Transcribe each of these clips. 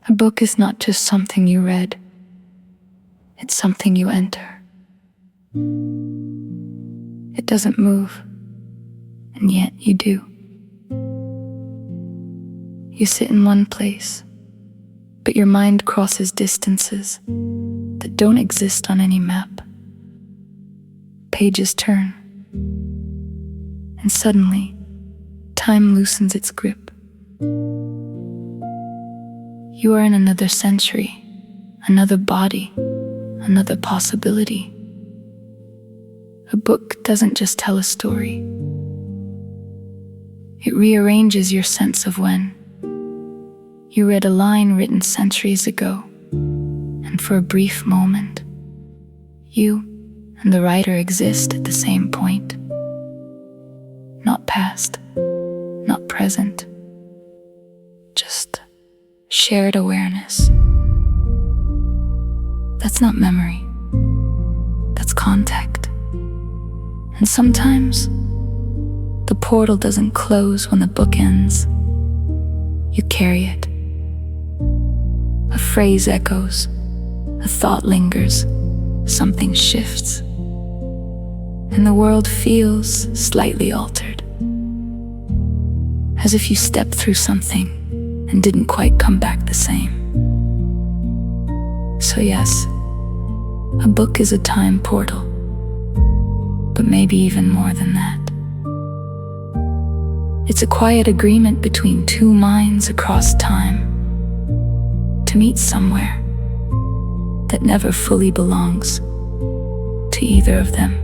A book is not just something you read, it's something you enter. It doesn't move, and yet you do. You sit in one place, but your mind crosses distances that don't exist on any map. Pages turn, and suddenly, time loosens its grip. You are in another century, another body, another possibility. A book doesn't just tell a story. It rearranges your sense of when. You read a line written centuries ago, and for a brief moment, you and the writer exist at the same point. Not past, not present, just shared awareness. That's not memory, that's contact. And sometimes, the portal doesn't close when the book ends. You carry it. A phrase echoes, a thought lingers, something shifts, and the world feels slightly altered, as if you stepped through something and didn't quite come back the same. So yes, a book is a time portal, but maybe even more than that. It's a quiet agreement between two minds across time to meet somewhere that never fully belongs to either of them.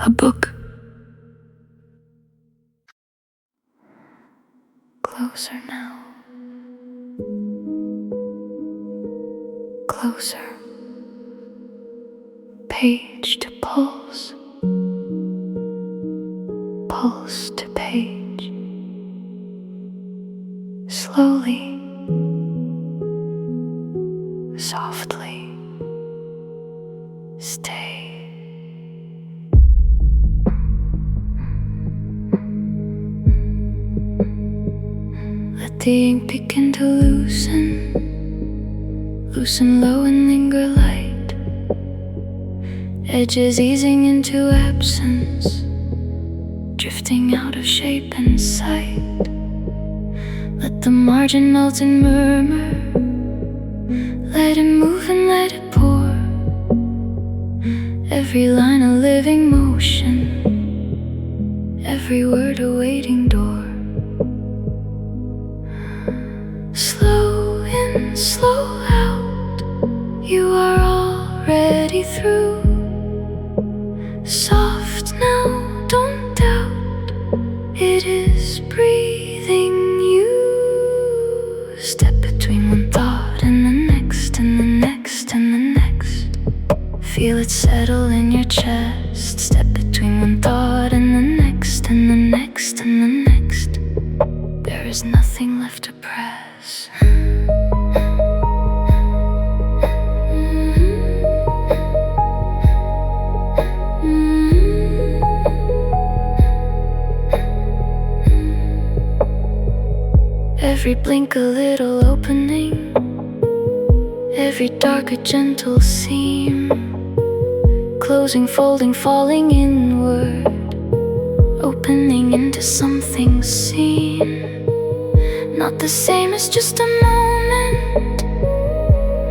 A book. Closer now. Closer. Page to pulse. Pulse to page. Slowly. Softly. Stay. The ink begin to loosen low and linger light, edges easing into absence, drifting out of shape and sight. Let the margin melt and murmur, let it move and let it pour, every line a living motion, every word a waiting door. Slow in, slow out, you are already through. Soft now, don't doubt, it is breathing you. Step between one thought and the next, and the next, and the next. Feel it settle in your chest. Step between one thought and the next, and the next, and the next. There is nothing left to press. Every blink a little opening, every dark a gentle seam, closing, folding, falling inward, opening into something seen. Not the same as just a moment,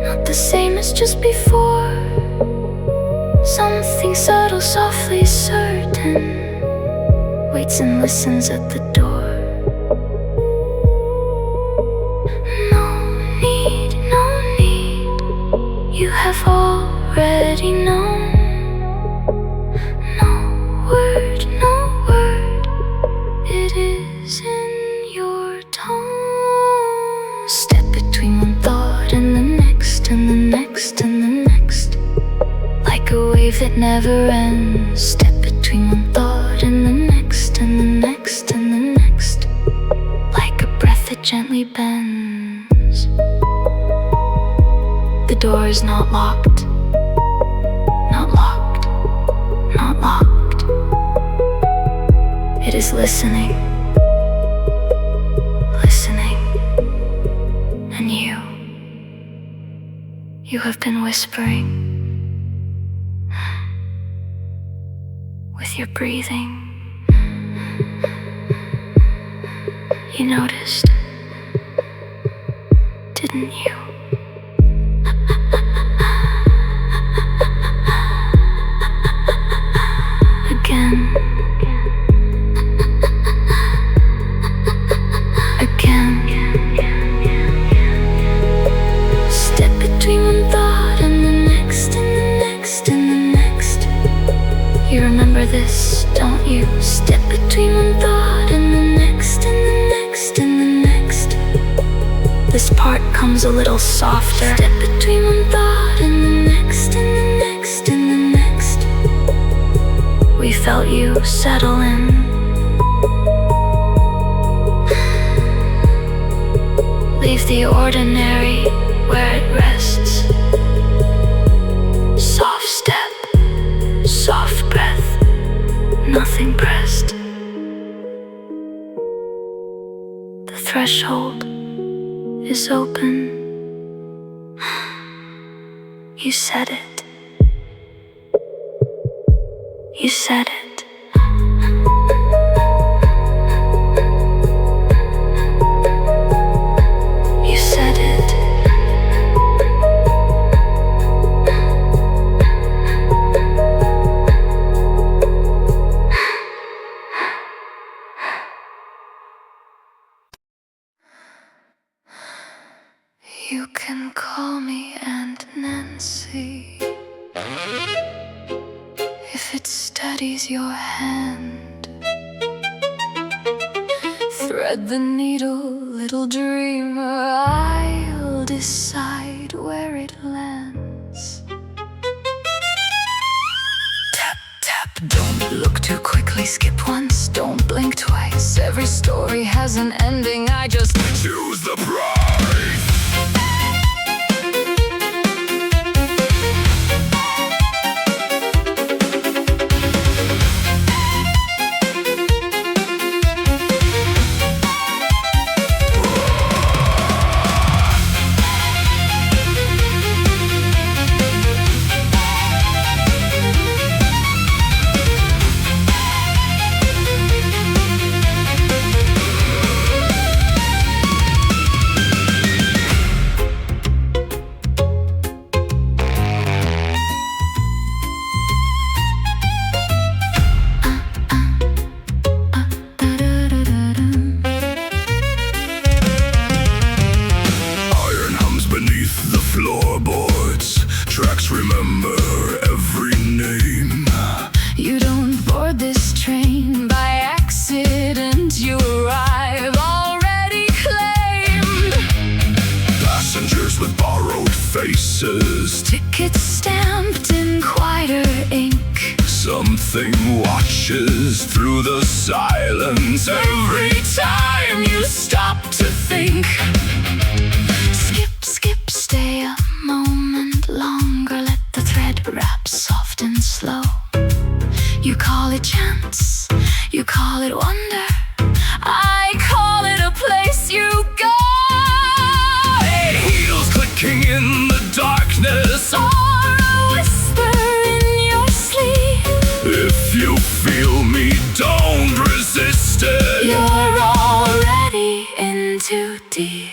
not the same as just before. Something subtle, softly certain, waits and listens at the door. You have already known. No word, it is in your tone. Step between one thought and the next, and the next, and the next. Like a wave that never ends. Step between one thought and the next, and the next, and is not locked. Not locked. Not locked. It is listening. Listening. And you have been whispering with your breathing. You noticed, didn't you? Again. Step between one thought and the next, and the next, and the next. You remember this, don't you? Step between one thought and the next, and the next, and the next. This part comes a little softer. Step between one thought and the next, and the next, and the next. We felt you settle in. Leave the ordinary where it rests. Soft step, soft breath, nothing pressed. The threshold is open. You said it. You said it. You can call me Aunt Nancy if it steadies your hand. Thread the needle, little dreamer, I'll decide where it lands. Tap, tap, don't look too quickly, skip once, don't blink twice. Every story has an ending, I just choose the prize. Floorboards, tracks remember every name. You don't board this train by accident, you arrive already claimed. Passengers with borrowed faces, tickets stamped in quieter ink. Something watches through the silence every time you stop to think. Stay a moment longer, let the thread wrap soft and slow. You call it chance, you call it wonder, I call it a place you go. Heels clicking in the darkness, or a whisper in your sleep. If you feel me, don't resist it. You're already in too deep.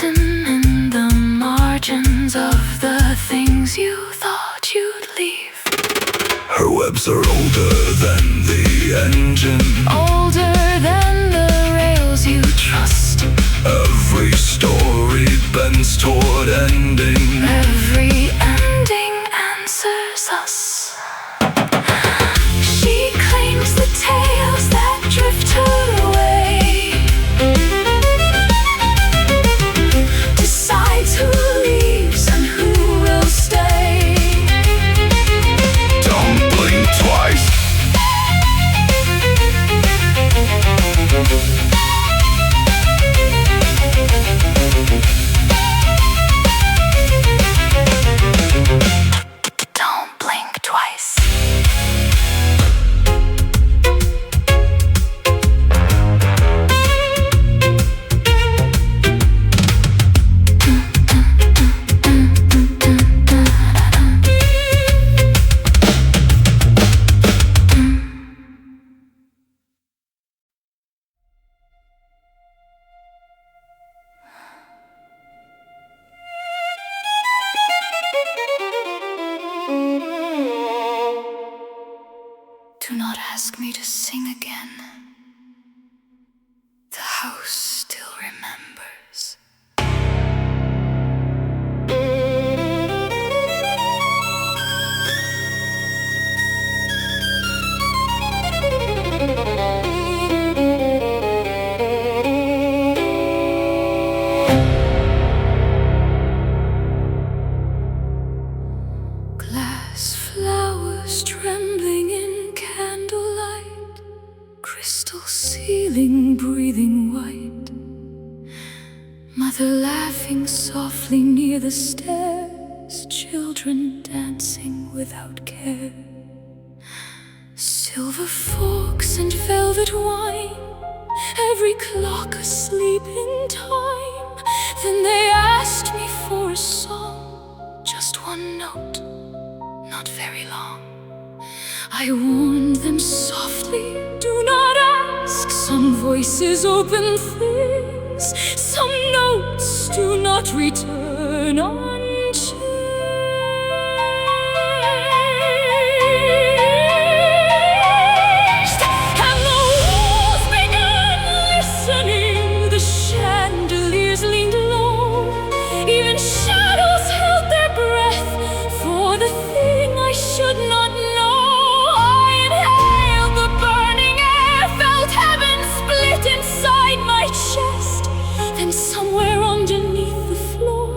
written in the margins of the things you thought you'd leave. Her webs are older than the engine, Older than the rails you trust. every story bends toward ending. Every ending answers us. She claims the tales that drift her away, decides who leaves and who will stay. Don't blink twice. Don't blink twice. Do not ask me to sing again. The house still remembers. Glass flowers trembling in candlelight, crystal ceiling breathing white, mother laughing softly near the stairs, children dancing without care, silver forks and velvet wine, every clock asleep in time. Then they asked me for a song, just one note, not very long. I warned them softly, do not ask. Some voices open things, some notes do not return unchanged. And the walls began listening, the chandeliers leaned low, even shadows held their breath for the thing I should not know. I inhaled the burning air, felt heaven split inside my chest. Then somewhere underneath the floor,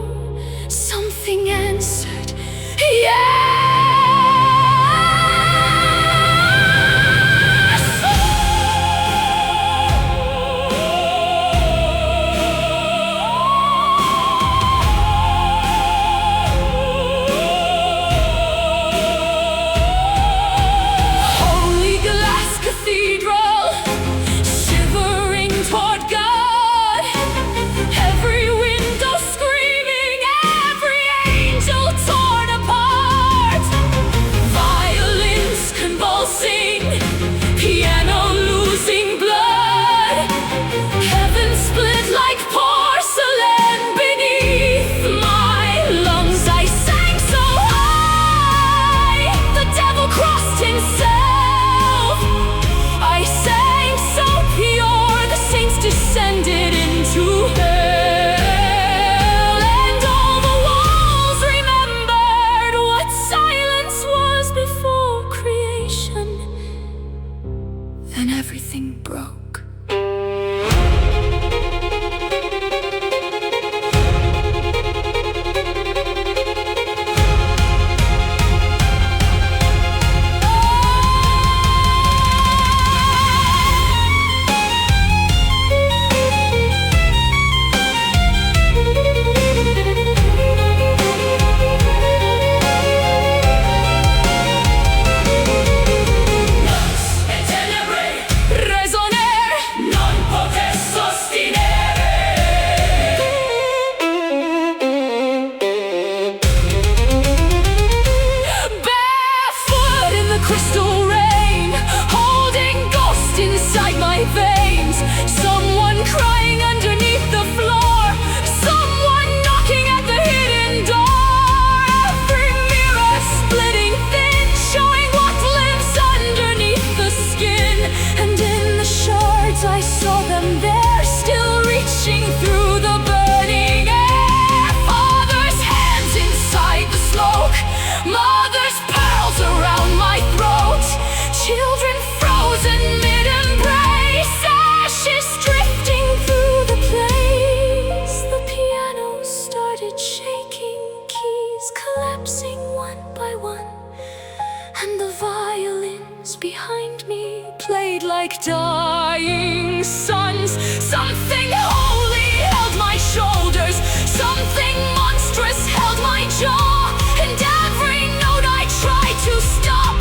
like dying suns. Something holy held my shoulders, something monstrous held my jaw, and every note I tried to stop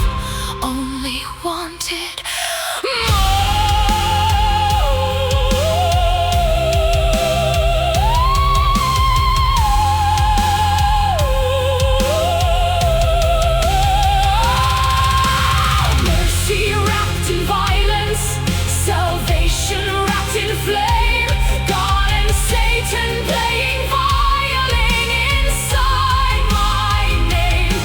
only wanted more. Mercy wrapped in violence, salvation wrapped in flame, God and Satan playing violin inside my name.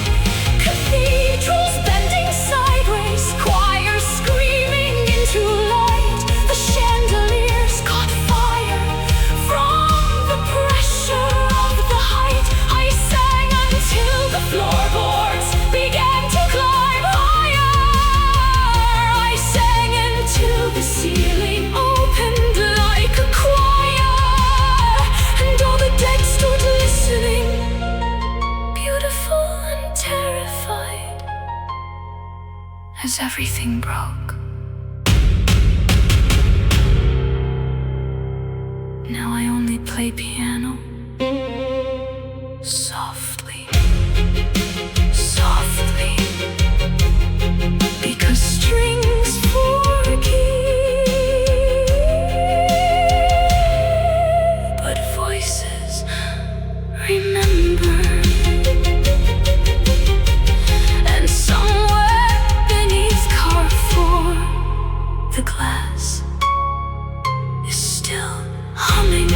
Cathedrals bending sideways, choirs screaming into light. The chandeliers caught fire from the pressure of the height. I sang until the floorboards began to climb higher. I sang until the ceiling opened like a choir, and all the dead stood listening, beautiful and terrified, as everything broke. Now I only play piano, softly, softly, because strings forgive, but voices remember. And somewhere beneath Carrefour, the glass is still humming.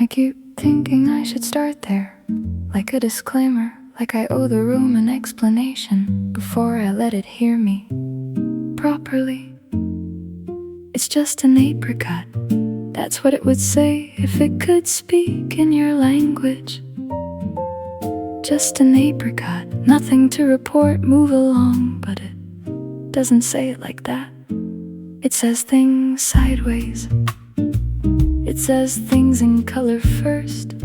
I keep thinking I should start there, like a disclaimer, like I owe the room an explanation before I let it hear me properly. It's just an apricot, that's what it would say if it could speak in your language. Just an apricot, nothing to report, move along, but it doesn't say it like that. It says things sideways. It says things in color first,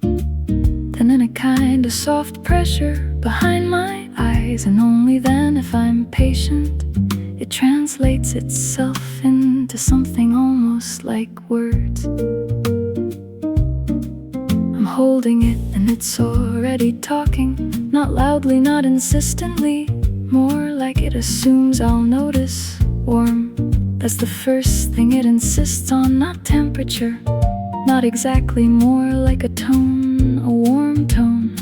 then in a kind of soft pressure, behind my eyes, and only then, if I'm patient, it translates itself into something almost like words. I'm holding it and it's already talking, not loudly, not insistently, more like it assumes I'll notice. Warm, that's the first thing it insists on, not temperature, not exactly, more like a tone, a warm tone.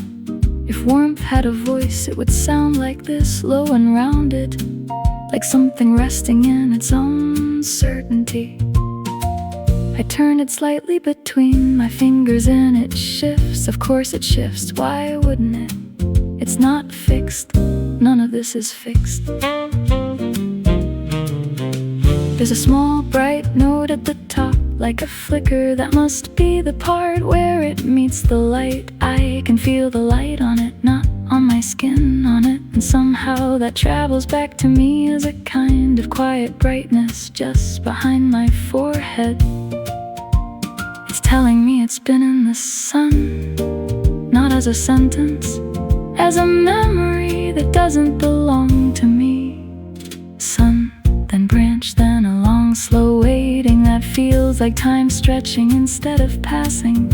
If warmth had a voice, it would sound like this, low and rounded, like something resting in its own certainty. I turn it slightly between my fingers and it shifts. Of course it shifts, why wouldn't it? It's not fixed, none of this is fixed. There's a small bright note at the top, like a flicker, that must be the part where it meets the light. I can feel the light on it, not on my skin, on it, and somehow that travels back to me as a kind of quiet brightness just behind my forehead. It's telling me it's been in the sun, not as a sentence, as a memory that doesn't belong to me. Sun, then branch, then a long slow waiting that feels like time stretching instead of passing.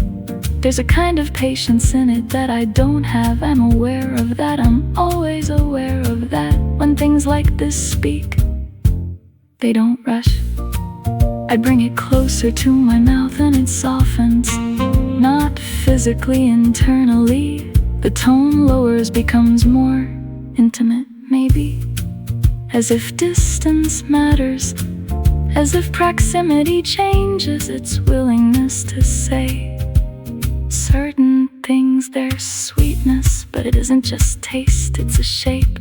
There's a kind of patience in it that I don't have. I'm aware of that, I'm always aware of that. When things like this speak, they don't rush. I bring it closer to my mouth and it softens, not physically, internally. The tone lowers, becomes more intimate, maybe, as if distance matters, as if proximity changes its willingness to say certain things. There's sweetness, but it isn't just taste, it's a shape,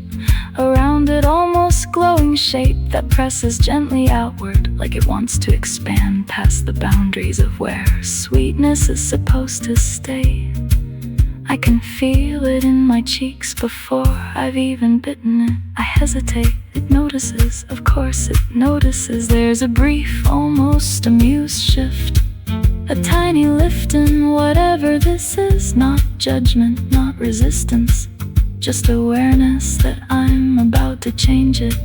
a rounded, almost glowing shape that presses gently outward, like it wants to expand past the boundaries of where sweetness is supposed to stay. I can feel it in my cheeks before I've even bitten it. I hesitate, it notices, of course it notices. There's a brief, almost amused shift, a tiny lift in whatever this is. Not judgment, not resistance, just awareness that I'm about to change it.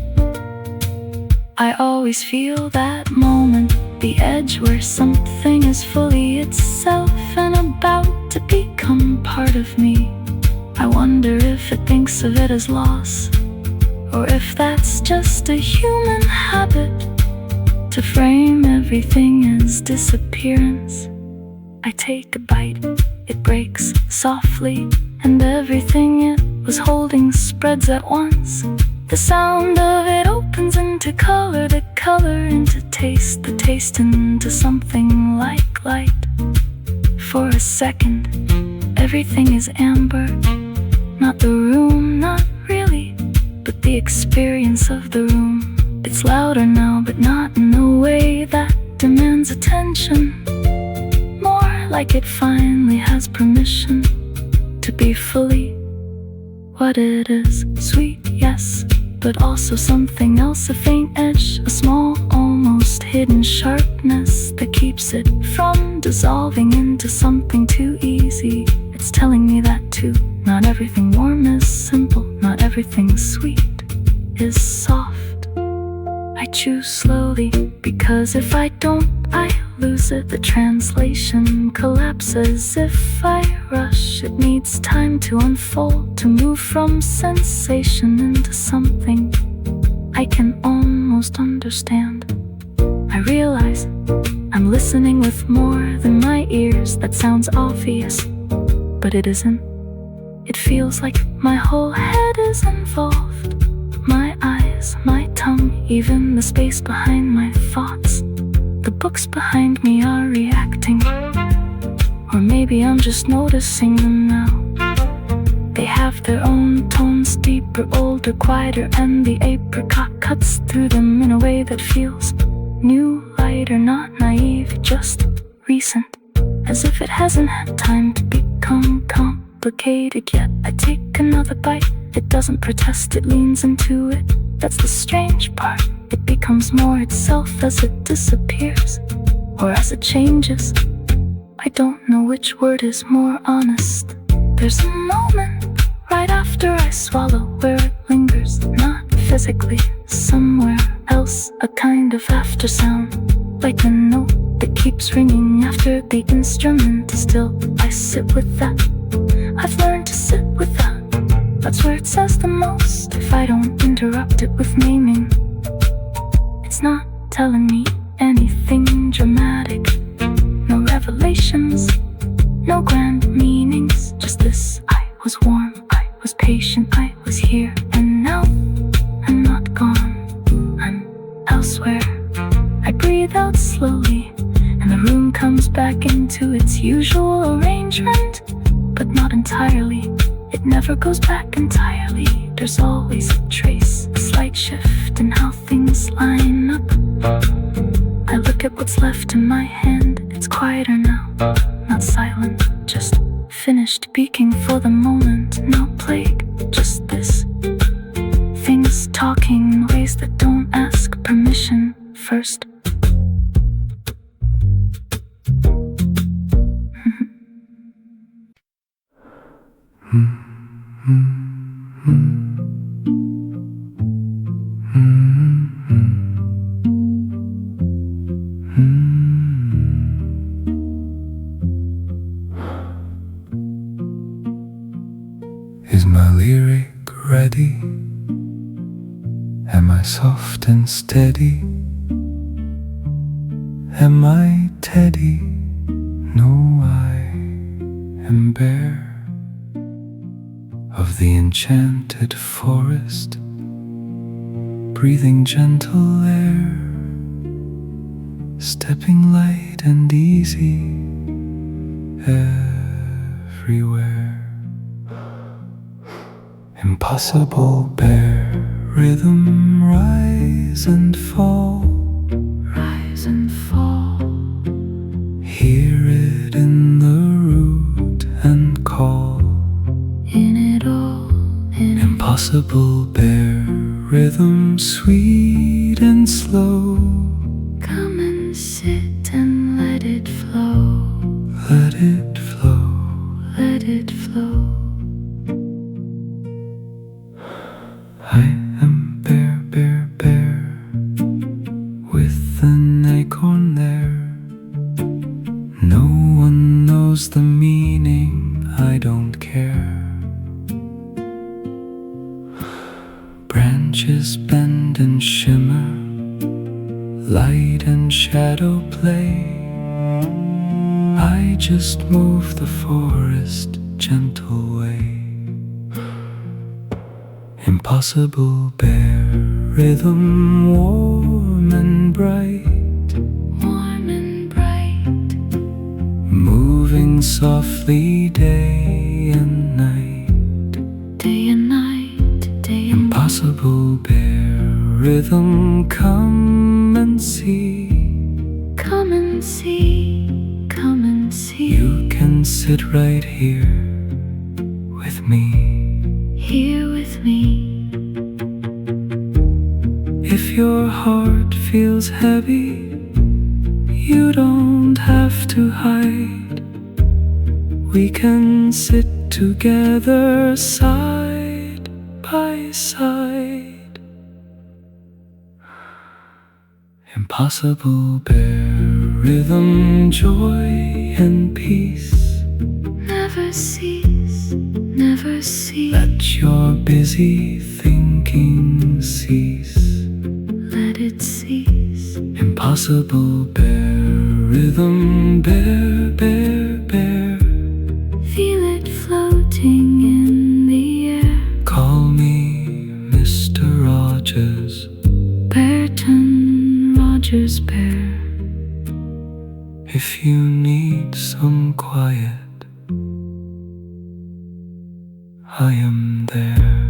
I always feel that moment, the edge where something is fully itself and about to become part of me. I wonder if it thinks of it as loss, or if that's just a human habit to frame everything as disappearance. I take a bite, it breaks softly, and everything it was holding spreads at once. The sound of it opens into color, the color into taste, the taste into something like light. For a second, everything is amber, not the room, not really, but the experience of the room. It's louder now, but not in a way that demands attention, more like it finally has permission to be fully what it is. Sweet, yes, but also something else, a faint edge, a small, almost hidden sharpness that keeps it from dissolving into something too easy. It's telling me that too. Not everything warm is simple, not everything sweet is soft. I choose slowly, because if I don't, I lose it. The translation collapses if I rush. It needs time to unfold, to move from sensation into something I can almost understand. I realize I'm listening with more than my ears. That sounds obvious, but it isn't. It feels like my whole head is involved. My eyes, my tongue, even the space behind my thoughts. The books behind me are reacting, or maybe I'm just noticing them now. They have their own tones, deeper, older, quieter, and the apricot cuts through them in a way that feels new, lighter, not naive, just recent, as if it hasn't had time to become complicated yet. I take another bite. It doesn't protest, it leans into it. That's the strange part. It becomes more itself as it disappears, or as it changes. I don't know which word is more honest. There's a moment right right after I swallow, where it lingers, not physically, somewhere else, a kind of after sound, like a note that keeps ringing after the instrument is still. I sit with that, I've learned to sit with that. That's where it says the most, if I don't interrupt it with naming. It's not telling me anything dramatic, no revelations, no grand meanings, just this: I was warm, I was patient, I was here, and now I'm not gone, I'm elsewhere. I breathe out slowly, and the room comes back into its usual arrangement, but not entirely. It never goes back entirely. There's always a trace, a slight shift in how things line up. I look at what's left in my hand. It's quieter now, not silent, just finished speaking for the moment. No plague, just this: things talking in ways that don't ask permission first. Is my lyric ready? Am I soft and steady? Am I Teddy? No, I am bare of the enchanted forest, breathing gentle air, stepping light and easy everywhere. Impossible bear, rhythm rise and fall, Rise and fall, hear it in the root and call. in it all, in Impossible bear, rhythm sweet and slow. Come and sit and let it flow, Let it flow. let it flow. I am bear, bear, bear, with an acorn there. No one knows the meaning, I don't care. Branches bend and shimmer, light and shadow play. I just move the forest gentle way. Impossible bear, rhythm warm and bright, Warm and bright, moving softly day and night. day and night, day and night. Impossible bear, rhythm come and see. Come and see, come and see. You can sit right here with me. Here with me. If your heart feels heavy, you don't have to hide. We can sit together side by side. Impossible bear, rhythm, joy and peace. Never cease, never cease. Let your busy thinking cease. Let it cease. Impossible bear, rhythm, bear, bear, bear. Feel it floating in the air. Call me Mr. Rogers. Burton Rogers Bear. If you need some quiet, I am there.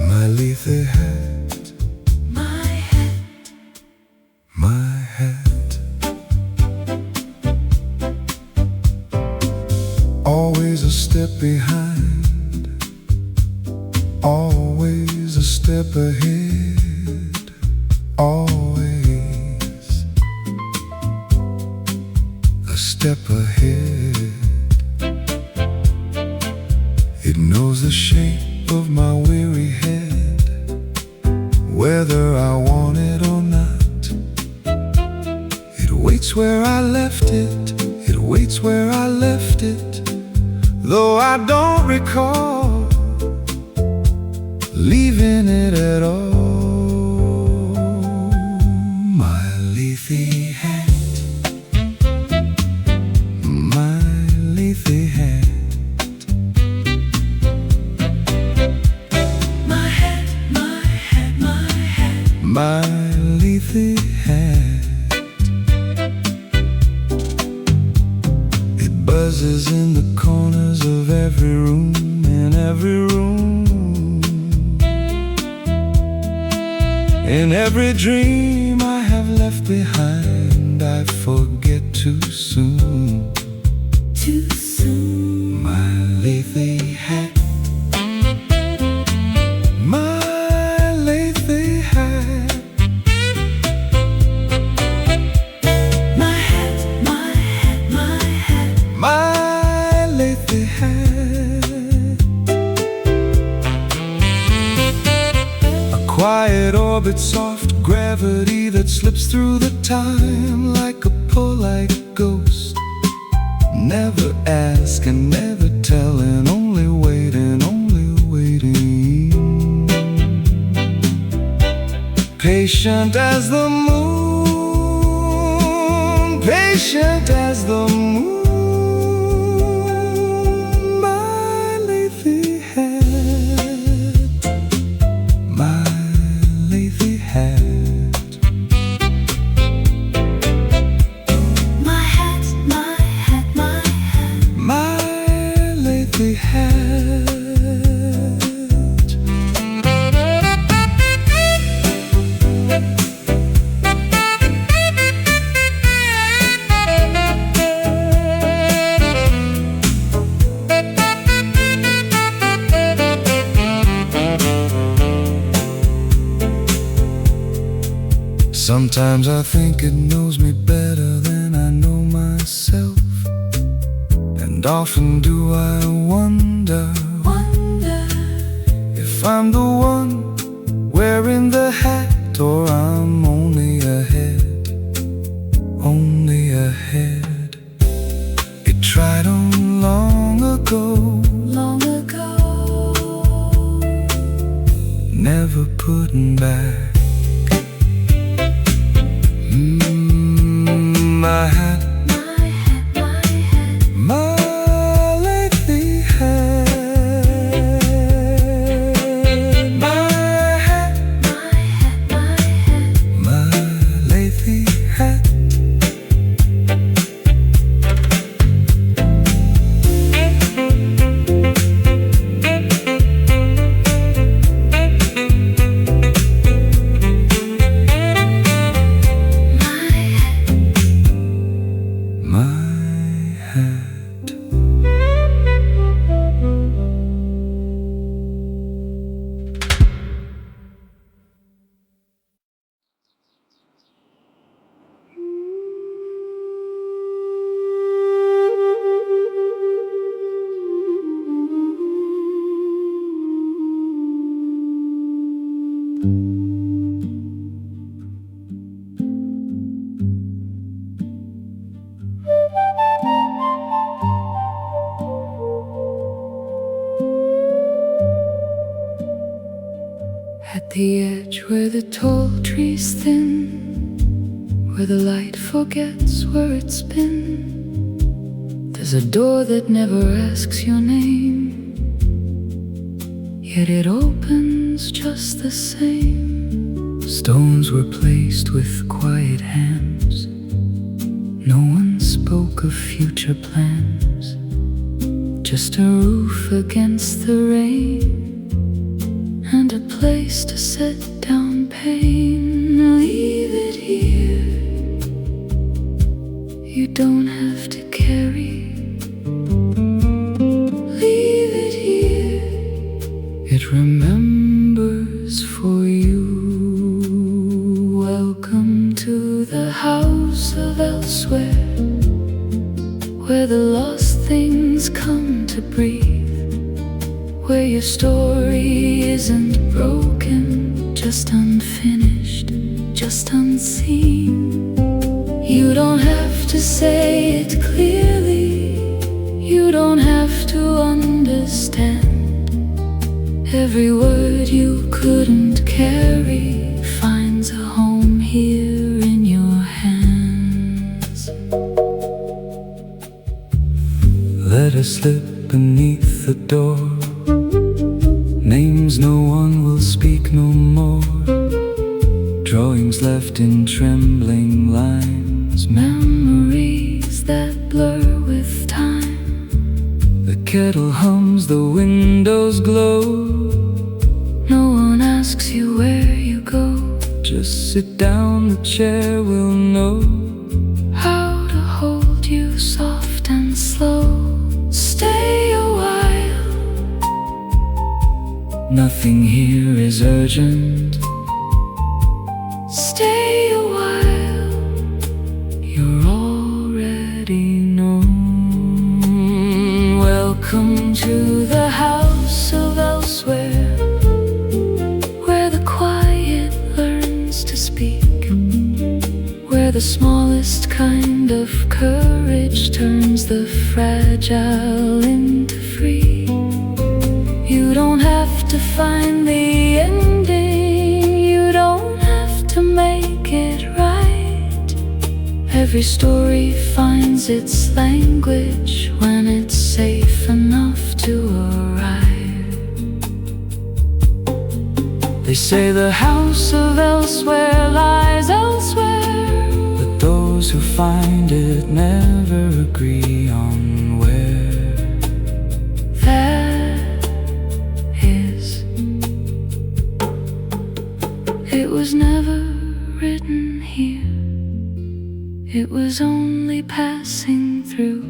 My Lethe hat, My always a step behind, always a step ahead, always a step ahead. It knows the shape of my weary head, whether I want it or not. It waits where I left it, it waits where I left it, though I don't recall leaving it at all. My Lethe hat, my Lethe hat, My hat, my hat, my hat, my Lethe hat. It buzzes in the corners of every room, in every room, in every dream I have left behind. I forget too soon. too soon. My Lethe hat, my Lethe hat, My hat, my hat, my hat, my Lethe hat. A quiet orbit, soft gravity that slips through the time like a polite ghost. Never ask and never telling, only waiting, only waiting. Patient as the moon, patient as the moon. My Lethe hat, my Lethe hat, my hat, my hat, my hat. my Lethe hat. Sometimes I think it knows me better than I know myself, and often do I wonder if I'm the one wearing the hat, or I'm only ahead, only ahead. It tried on long ago, Long ago, never putting back. My hat, my hat, my hat, my Lethe hat, my hat, my hat, my hat. my Lethe hat. At the edge where the tall trees thin, where the light forgets where it's been, there's a door that never asks your name, yet it opens just the same. Stones were placed with quiet hands, no one spoke of future plans, just a roof against the rain, and a place to set down pain. Leave it here, you don't have to carry most things come to breathe, where your story isn't broken, just unfinished, just unseen. You don't have to say it clearly, you don't have to understand. Every word you couldn't carry finds a home here in your hands. Letters slip beneath the door, names no one will speak no more, drawings left in trembling lines, Memories that blur with time. the kettle hums, the windows glow. No one asks you where you go, Just sit down, the chair will know how to hold you soft and slow. Stay a while, nothing here is urgent. stay a while, You're already known. welcome to the house of elsewhere, where the quiet learns to speak, where the smallest kind of courage turns the fragile into free. You don't have to find the ending, you don't have to make it right. Every story finds its language when it's safe enough to arrive. They say the House of elsewhere lies elsewhere, but those who find it never agree on where. that is. It was never written here, it was only passing through,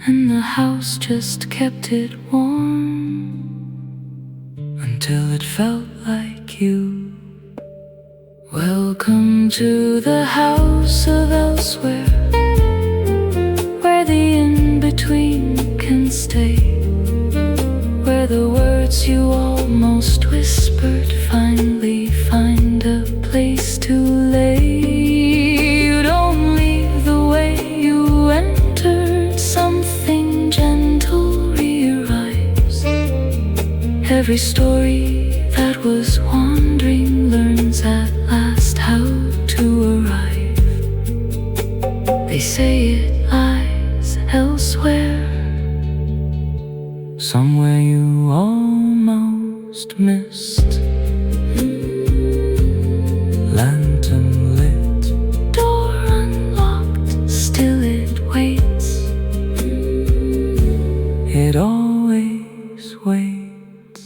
and the house just kept it warm Until it felt like you. Welcome to the house of elsewhere, where the in-between can stay, where the words you almost whispered finally find a place to lay. You don't leave the way you entered, something gentle re-arrives. Every story that was wandering learns at last how to arrive. They say it lies elsewhere, somewhere you almost missed. Lantern lit, door unlocked, still it waits. it always waits.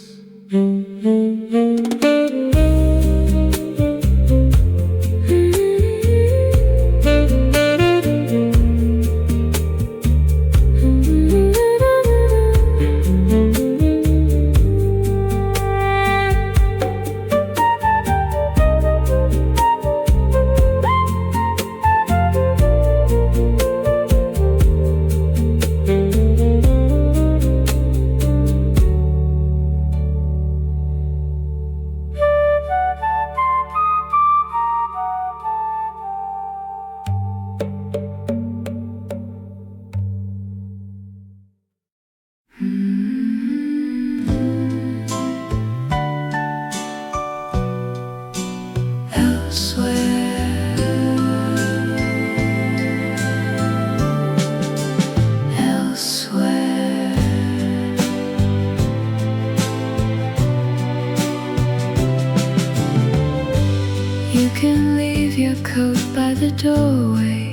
You can leave your coat by the doorway.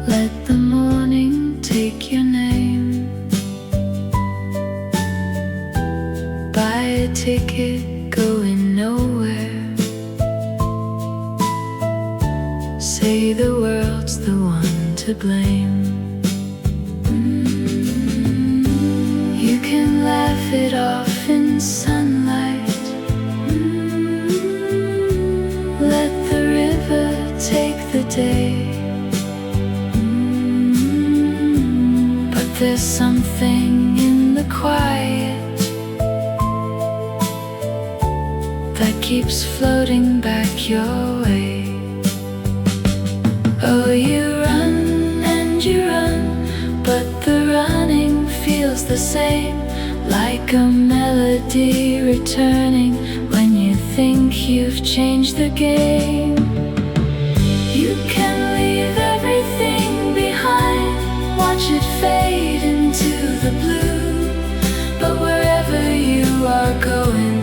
Let the morning take your name. Buy a ticket going nowhere. Say the world's the one to blame. You can laugh it off in sunlight. Let the river take the day. there's something in the quiet that keeps floating back your way. Oh, you run and you run, but the running feels the same, like a melody returning when you think you've changed the game. You can leave everything behind, watch it fade into the blue, but wherever you are going,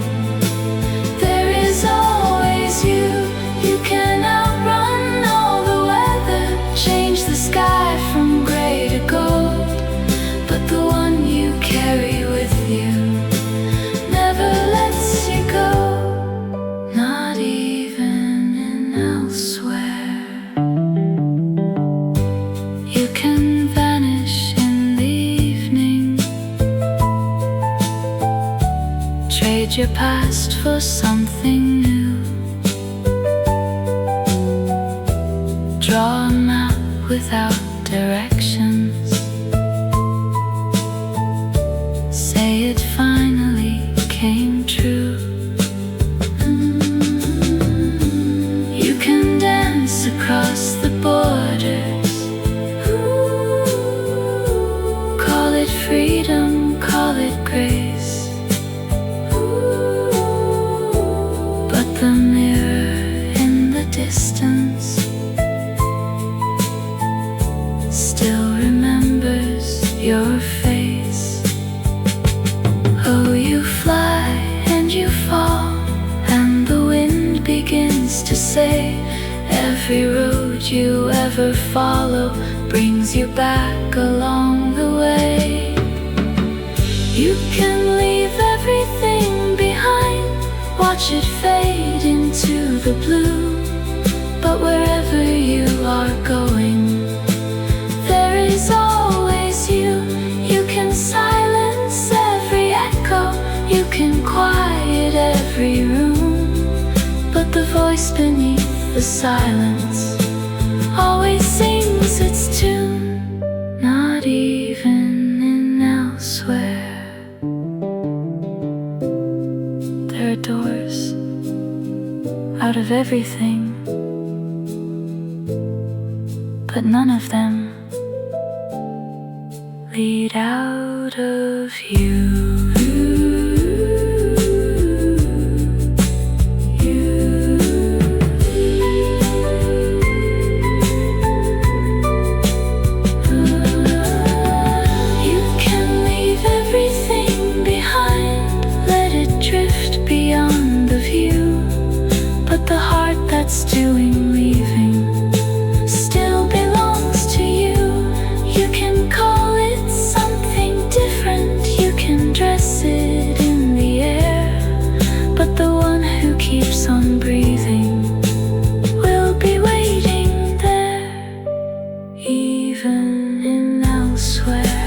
there is always you. You can outrun all the weather, change the sky from gray to gold, but the one you carry with you never lets you go, not even in elsewhere. You can vanish in the evening, trade your past for something new, draw a map without directions, say it finally came true. You can dance across the borders, call it freedom, call it grace, but the mirror in the distance still remembers your face. Oh, you fly and you fall, and the wind begins to say, every road you ever follow brings you back along the way. You can leave everything behind, watch it fade into the blue, but wherever you are going, there is always you. You can silence every echo, you can quiet every room, but the voice beneath the silence always sings its tune, not even in elsewhere. There are doors out of everything, but none of them lead out of you. The heart that's doing leaving still belongs to you. You can call it something different, you can dress it in the air, but the one who keeps on breathing will be waiting there, even in elsewhere.